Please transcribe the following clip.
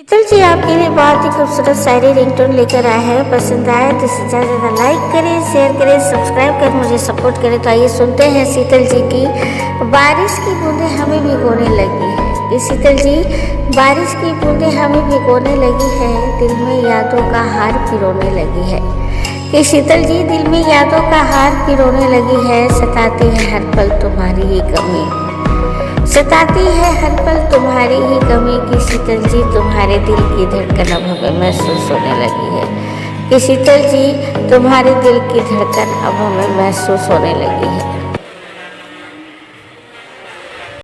शीतल जी आपके लिए बहुत ही खूबसूरत शायरी रिंगटोन लेकर आए हैं। पसंद आए तो इसे ज़्यादा ज़्यादा लाइक करें, शेयर करें, सब्सक्राइब कर मुझे सपोर्ट करें। तो आइए सुनते हैं शीतल जी की बारिश की बूंदें हमें भिगोने लगी। कि शीतल जी बारिश की बूंदें हमें भिगोने लगी है, दिल में यादों का हार पिरोने लगी है। कि शीतल जी दिल में यादों का हार पिरोने लगी है, सताती है हर पल तुम्हारी ही कमी, सताती है हर पल तुम्हारी ही कमी। की शीतल जी तुम्हारे दिल की धड़कन अब हमें महसूस होने लगी है। कि शीतल जी तुम्हारे दिल की धड़कन अब हमें महसूस होने लगी है।